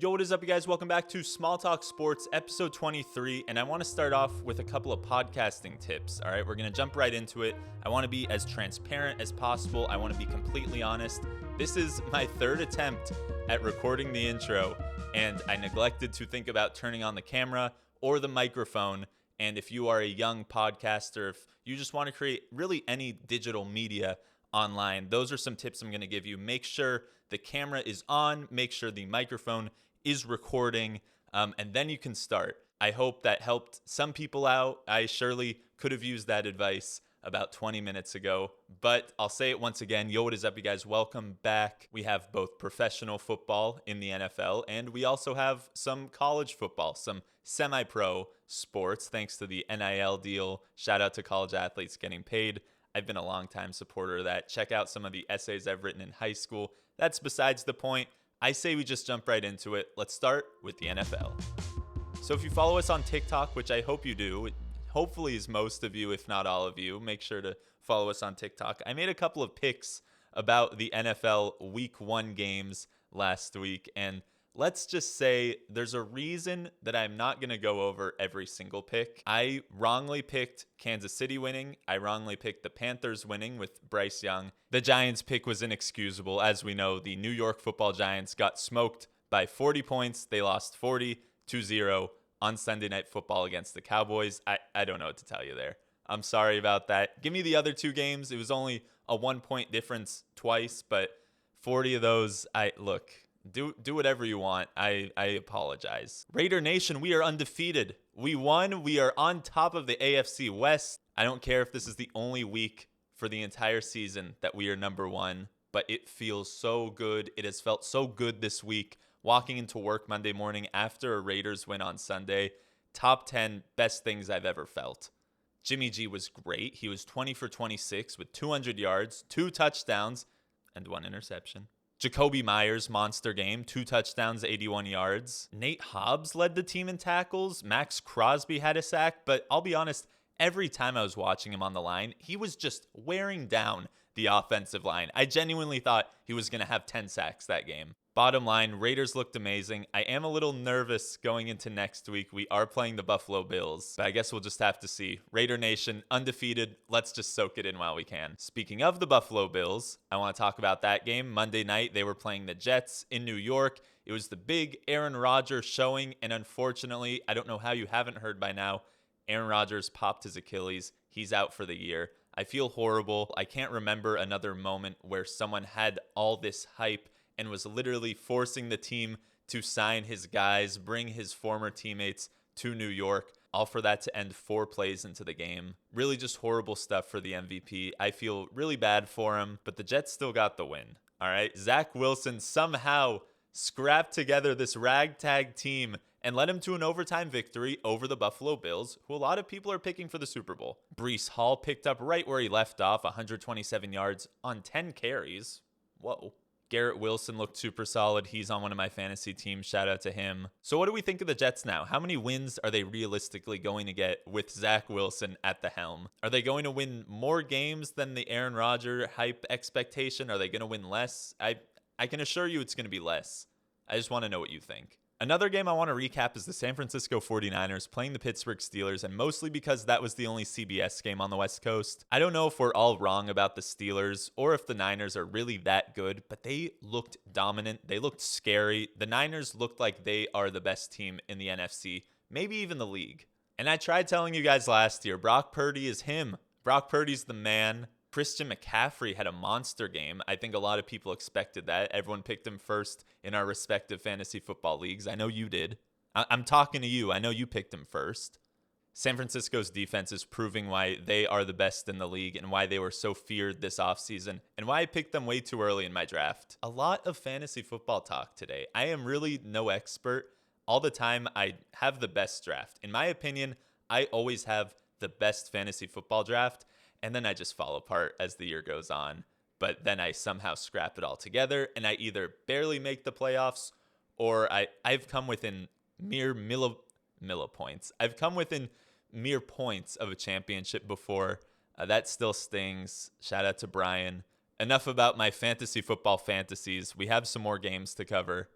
Yo, what is up, you guys? Welcome back to Small Talk Sports, episode 23, and I want to start off with a couple of podcasting tips, all right? We're going to jump right into it. I want to be as transparent as possible. I want to be completely honest. This is my third attempt at recording the intro, and I neglected to think about turning on the camera or the microphone. And if you are a young podcaster, if you just want to create really any digital media online, those are some tips I'm going to give you. Make sure the camera is on, make sure the microphone is recording, and then you can start. I hope that helped some people out. I surely could have used that advice about 20 minutes ago, but I'll say it once again. Yo, what is up, you guys? Welcome back. We have both professional football in the NFL, and we also have some college football, some semi-pro sports, thanks to the NIL deal. Shout out to college athletes getting paid. I've been a longtime supporter of that. Check out some of the essays I've written in high school. That's besides the point. I say we just jump right into it. Let's start with the NFL. So if you follow us on TikTok, which I hope you do, hopefully is most of you, if not all of you, make sure to follow us on TikTok. I made a couple of picks about the NFL Week 1 games last week, and let's just say there's a reason that I'm not going to go over every single pick. I wrongly picked Kansas City winning. I wrongly picked the Panthers winning with Bryce Young. The Giants pick was inexcusable. As we know, the New York Football Giants got smoked by 40 points. They lost 40-0 on Sunday Night Football against the Cowboys. I don't know what to tell you there. I'm sorry about that. Give me the other two games. It was only a 1-point difference twice, but 40 of those, Do whatever you want. I apologize. Raider Nation, we are undefeated. We won. We are on top of the AFC West. I don't care if this is the only week for the entire season that we are number one, but it feels so good. It has felt so good this week. Walking into work Monday morning after a Raiders win on Sunday, top 10 best things I've ever felt. Jimmy G was great. He was 20 for 26 with 200 yards, 2 touchdowns, and 1 interception. Jacoby Myers, monster game, 2 touchdowns, 81 yards. Nate Hobbs led the team in tackles. Max Crosby had a sack, but I'll be honest, every time I was watching him on the line, he was just wearing down the offensive line. I genuinely thought he was going to have 10 sacks that game. Bottom line, Raiders looked amazing. I am a little nervous going into next week. We are playing the Buffalo Bills, but I guess we'll just have to see. Raider Nation, undefeated. Let's just soak it in while we can. Speaking of the Buffalo Bills, I want to talk about that game. Monday night, they were playing the Jets in New York. It was the big Aaron Rodgers showing, and unfortunately, I don't know how you haven't heard by now, Aaron Rodgers popped his Achilles. He's out for the year. I feel horrible. I can't remember another moment where someone had all this hype and was literally forcing the team to sign his guys, bring his former teammates to New York, all for that to end 4 plays into the game. Really just horrible stuff for the MVP. I feel really bad for him, but the Jets still got the win. All right, Zach Wilson somehow scrapped together this ragtag team and led him to an overtime victory over the Buffalo Bills, who a lot of people are picking for the Super Bowl. Breece Hall picked up right where he left off, 127 yards on 10 carries. Whoa. Garrett Wilson looked super solid. He's on one of my fantasy teams. Shout out to him. So what do we think of the Jets now? How many wins are they realistically going to get with Zach Wilson at the helm? Are they going to win more games than the Aaron Rodgers hype expectation? Are they going to win less? I can assure you it's going to be less. I just want to know what you think. Another game I want to recap is the San Francisco 49ers playing the Pittsburgh Steelers, and mostly because that was the only CBS game on the West Coast. I don't know if we're all wrong about the Steelers or if the Niners are really that good, but they looked dominant. They looked scary. The Niners looked like they are the best team in the NFC, maybe even the league. And I tried telling you guys last year, Brock Purdy is him. Brock Purdy's the man. Christian McCaffrey had a monster game. I think a lot of people expected that. Everyone picked him first in our respective fantasy football leagues. I know you did. I'm talking to you. I know you picked him first. San Francisco's defense is proving why they are the best in the league and why they were so feared this offseason and why I picked them way too early in my draft. A lot of fantasy football talk today. I am really no expert. All the time, I have the best draft. In my opinion, I always have the best fantasy football draft. And then I just fall apart as the year goes on. But then I somehow scrap it all together, and I either barely make the playoffs, or I've come within mere millipoints. I've come within mere points of a championship before. That still stings. Shout out to Brian. Enough about my fantasy football fantasies. We have some more games to cover.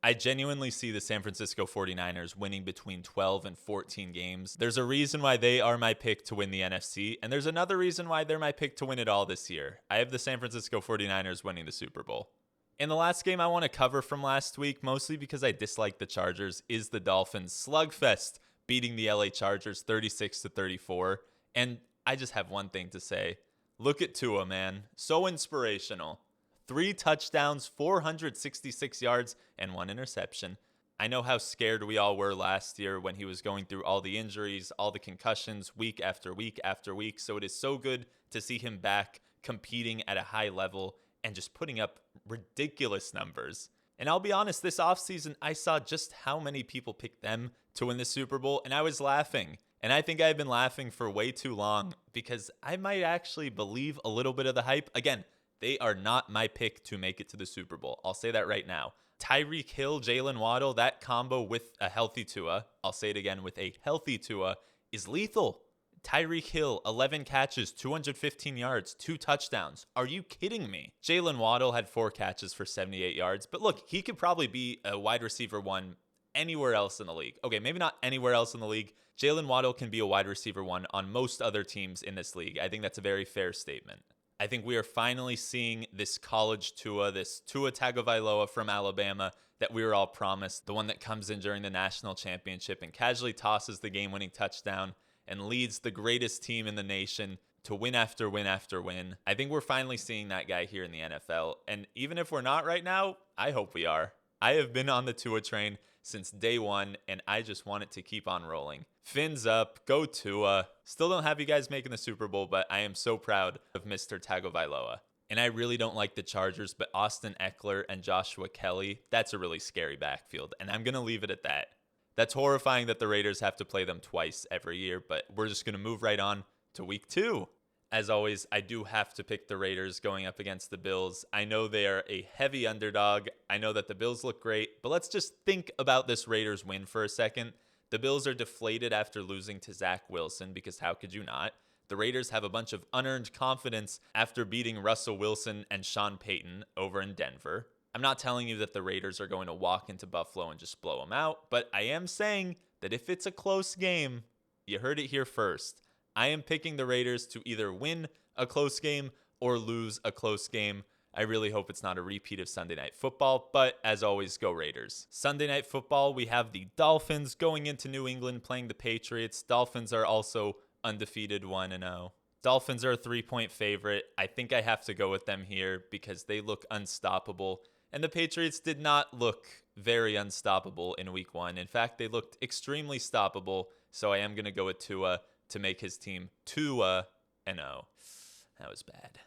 I genuinely see the San Francisco 49ers winning between 12 and 14 games. There's a reason why they are my pick to win the NFC, and there's another reason why they're my pick to win it all this year. I have the San Francisco 49ers winning the Super Bowl. In the last game I want to cover from last week, mostly because I dislike the Chargers, is the Dolphins slugfest beating the LA Chargers 36-34. And I just have one thing to say. Look at Tua, man. So inspirational. 3 touchdowns, 466 yards, and 1 interception. I know how scared we all were last year when he was going through all the injuries, all the concussions, week after week after week. So it is so good to see him back competing at a high level and just putting up ridiculous numbers. And I'll be honest, this offseason, I saw just how many people picked them to win the Super Bowl, and I was laughing. And I think I've been laughing for way too long because I might actually believe a little bit of the hype. Again, they are not my pick to make it to the Super Bowl. I'll say that right now. Tyreek Hill, Jalen Waddle, that combo with a healthy Tua, I'll say it again, with a healthy Tua, is lethal. Tyreek Hill, 11 catches, 215 yards, 2 touchdowns. Are you kidding me? Jalen Waddle had 4 catches for 78 yards. But look, he could probably be a wide receiver 1 anywhere else in the league. Okay, maybe not anywhere else in the league. Jalen Waddle can be a wide receiver 1 on most other teams in this league. I think that's a very fair statement. I think we are finally seeing this college Tua, this Tua Tagovailoa from Alabama that we were all promised, the one that comes in during the national championship and casually tosses the game-winning touchdown and leads the greatest team in the nation to win after win after win. I think we're finally seeing that guy here in the NFL. And even if we're not right now, I hope we are. I have been on the Tua train since day one, and I just want it to keep on rolling. Fins up, go Tua. Still don't have you guys making the Super Bowl, but I am so proud of Mr. Tagovailoa. And I really don't like the Chargers, but Austin Eckler and Joshua Kelly, that's a really scary backfield, and I'm going to leave it at that. That's horrifying that the Raiders have to play them twice every year, but we're just going to move right on to week 2. As always, I do have to pick the Raiders going up against the Bills. I know they are a heavy underdog. I know that the Bills look great, but let's just think about this Raiders win for a second. The Bills are deflated after losing to Zach Wilson, because how could you not? The Raiders have a bunch of unearned confidence after beating Russell Wilson and Sean Payton over in Denver. I'm not telling you that the Raiders are going to walk into Buffalo and just blow them out, but I am saying that if it's a close game, you heard it here first. I am picking the Raiders to either win a close game or lose a close game. I really hope it's not a repeat of Sunday Night Football, but as always, go Raiders. Sunday Night Football, we have the Dolphins going into New England playing the Patriots. Dolphins are also undefeated 1-0. Dolphins are a 3-point favorite. I think I have to go with them here because they look unstoppable. And the Patriots did not look very unstoppable in week 1. In fact, they looked extremely stoppable. So I am going to go with Tua to make his team 2-0. That was bad.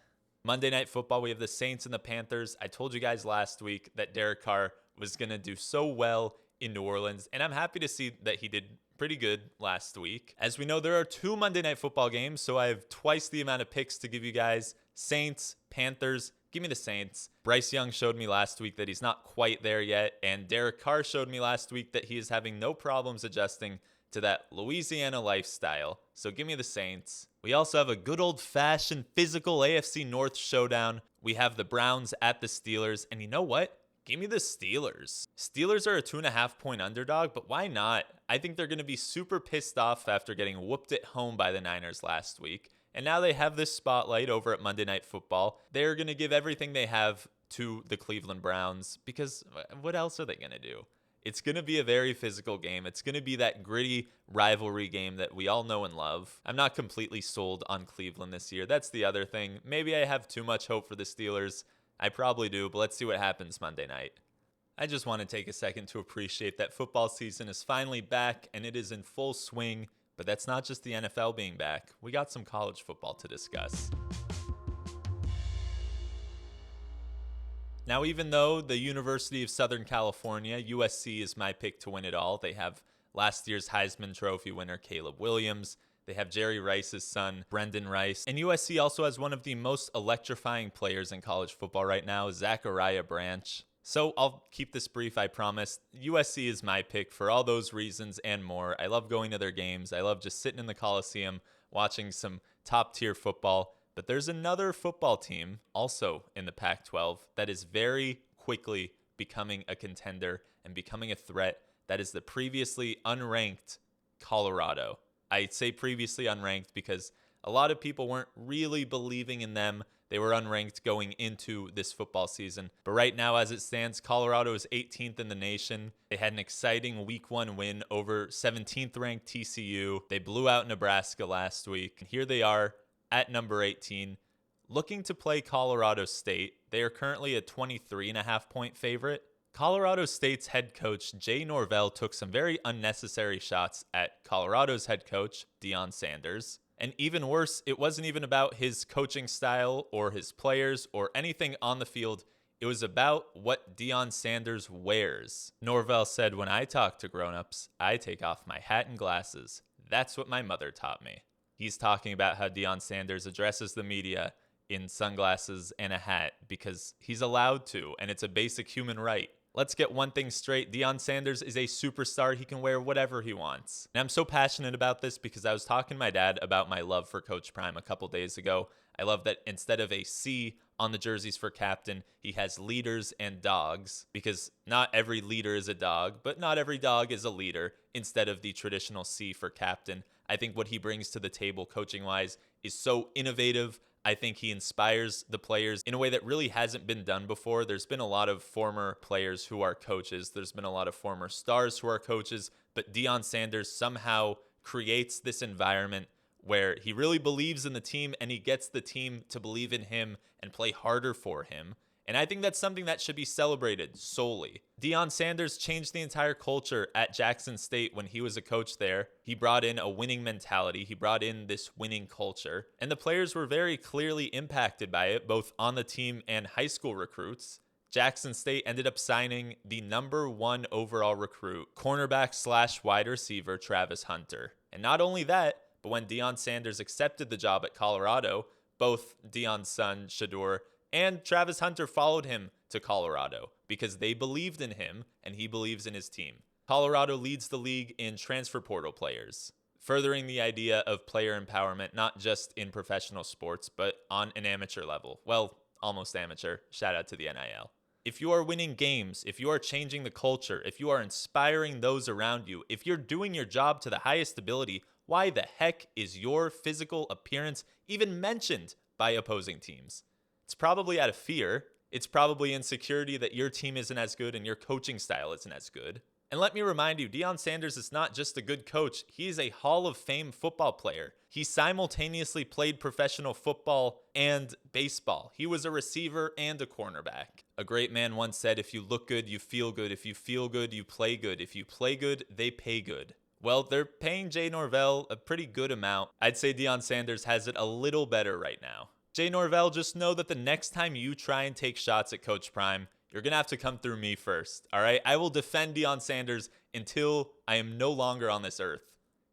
Monday Night Football, we have the Saints and the Panthers. I told you guys last week that Derek Carr was going to do so well in New Orleans, and I'm happy to see that he did pretty good last week. As we know, there are 2 Monday Night Football games, so I have twice the amount of picks to give you guys. Saints, Panthers. Give me the Saints. Bryce Young showed me last week that he's not quite there yet, and Derek Carr showed me last week that he is having no problems adjusting to that Louisiana lifestyle. So give me the Saints. We also have a good old-fashioned physical AFC North showdown. We have the Browns at the Steelers, and you know what? Give me the Steelers. Steelers are a 2.5-point underdog, but why not? I think they're going to be super pissed off after getting whooped at home by the Niners last week. And now they have this spotlight over at Monday Night Football. They're going to give everything they have to the Cleveland Browns because what else are they going to do? It's going to be a very physical game. It's going to be that gritty rivalry game that we all know and love. I'm not completely sold on Cleveland this year. That's the other thing. Maybe I have too much hope for the Steelers. I probably do, but let's see what happens Monday night. I just want to take a second to appreciate that football season is finally back and it is in full swing. But that's not just the NFL being back. We got some college football to discuss. Now, even though the University of Southern California, USC, is my pick to win it all, they have last year's Heisman Trophy winner Caleb Williams. They have Jerry Rice's son, Brendan Rice. And USC also has one of the most electrifying players in college football right now, Zachariah Branch. So I'll keep this brief, I promise. USC is my pick for all those reasons and more. I love going to their games. I love just sitting in the Coliseum, watching some top-tier football. But there's another football team, also in the Pac-12, that is very quickly becoming a contender and becoming a threat. That is the previously unranked Colorado. I say previously unranked because a lot of people weren't really believing in them. They were unranked going into this football season. But right now, as it stands, Colorado is 18th in the nation. They had an exciting week 1 win over 17th ranked TCU. They blew out Nebraska last week. And here they are at number 18, looking to play Colorado State. They are currently a 23.5-point favorite. Colorado State's head coach, Jay Norvell, took some very unnecessary shots at Colorado's head coach, Deion Sanders. And even worse, it wasn't even about his coaching style or his players or anything on the field. It was about what Deion Sanders wears. Norvell said, "When I talk to grown-ups, I take off my hat and glasses. That's what my mother taught me." He's talking about how Deion Sanders addresses the media in sunglasses and a hat because he's allowed to, and it's a basic human right. Let's get one thing straight. Deion Sanders is a superstar. He can wear whatever he wants. And I'm so passionate about this because I was talking to my dad about my love for Coach Prime a couple days ago. I love that instead of a C on the jerseys for captain, he has leaders and dogs, because not every leader is a dog, but not every dog is a leader, instead of the traditional C for captain. I think what he brings to the table coaching-wise is so innovative. I think he inspires the players in a way that really hasn't been done before. There's been a lot of former players who are coaches. There's been a lot of former stars who are coaches, but Deion Sanders somehow creates this environment where he really believes in the team and he gets the team to believe in him and play harder for him. And I think that's something that should be celebrated solely. Deion Sanders changed the entire culture at Jackson State when he was a coach there. He brought in a winning mentality. He brought in this winning culture. And the players were very clearly impacted by it, both on the team and high school recruits. Jackson State ended up signing the number 1 overall recruit, cornerback / wide receiver Travis Hunter. And not only that, but when Deion Sanders accepted the job at Colorado, both Deion's son, Shador, and Travis Hunter followed him to Colorado because they believed in him and he believes in his team. Colorado leads the league in transfer portal players, furthering the idea of player empowerment, not just in professional sports, but on an amateur level. Well, almost amateur. Shout out to the NIL. If you are winning games, if you are changing the culture, if you are inspiring those around you, if you're doing your job to the highest ability, why the heck is your physical appearance even mentioned by opposing teams? It's probably out of fear. It's probably insecurity that your team isn't as good and your coaching style isn't as good. And let me remind you, Deion Sanders is not just a good coach. He is a Hall of Fame football player. He simultaneously played professional football and baseball. He was a receiver and a cornerback. A great man once said, "If you look good, you feel good. If you feel good, you play good. If you play good, they pay good." Well, they're paying Jay Norvell a pretty good amount. I'd say Deion Sanders has it a little better right now. Jay Norvell, just know that the next time you try and take shots at Coach Prime, you're going to have to come through me first, all right? I will defend Deion Sanders until I am no longer on this earth.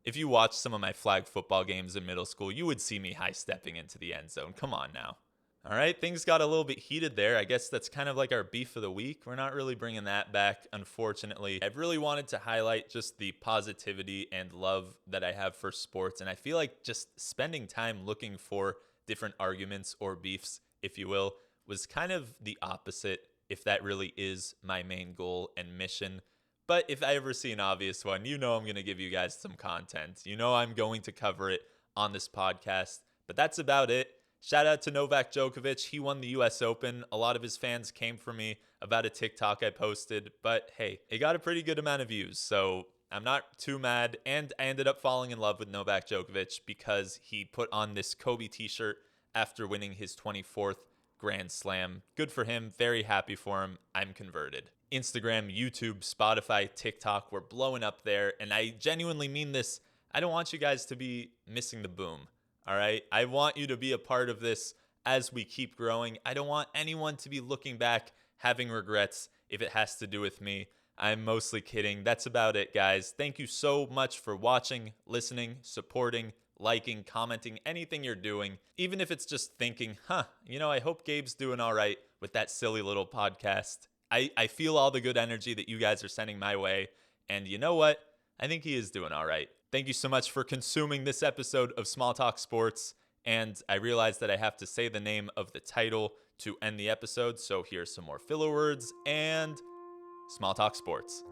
If you watched some of my flag football games in middle school, you would see me high-stepping into the end zone. Come on now. All right, things got a little bit heated there. I guess that's kind of like our beef of the week. We're not really bringing that back, unfortunately. I've really wanted to highlight just the positivity and love that I have for sports, and I feel like just spending time looking for different arguments or beefs, if you will, was kind of the opposite, if that really is my main goal and mission. But if I ever see an obvious one, you know I'm going to give you guys some content. You know I'm going to cover it on this podcast. But that's about it. Shout out to Novak Djokovic. He won the US Open. A lot of his fans came for me about a TikTok I posted. But hey, it got a pretty good amount of views. So I'm not too mad, and I ended up falling in love with Novak Djokovic because he put on this Kobe t-shirt after winning his 24th Grand Slam. Good for him. Very happy for him. I'm converted. Instagram, YouTube, Spotify, TikTok, we're blowing up there, and I genuinely mean this. I don't want you guys to be missing the boom, all right? I want you to be a part of this as we keep growing. I don't want anyone to be looking back, having regrets if it has to do with me. I'm mostly kidding. That's about it, guys. Thank you so much for watching, listening, supporting, liking, commenting, anything you're doing. Even if it's just thinking, I hope Gabe's doing all right with that silly little podcast. I feel all the good energy that you guys are sending my way. And you know what? I think he is doing all right. Thank you so much for consuming this episode of Small Talk Sports. And I realize that I have to say the name of the title to end the episode. So here's some more filler words and Small Talk Sports.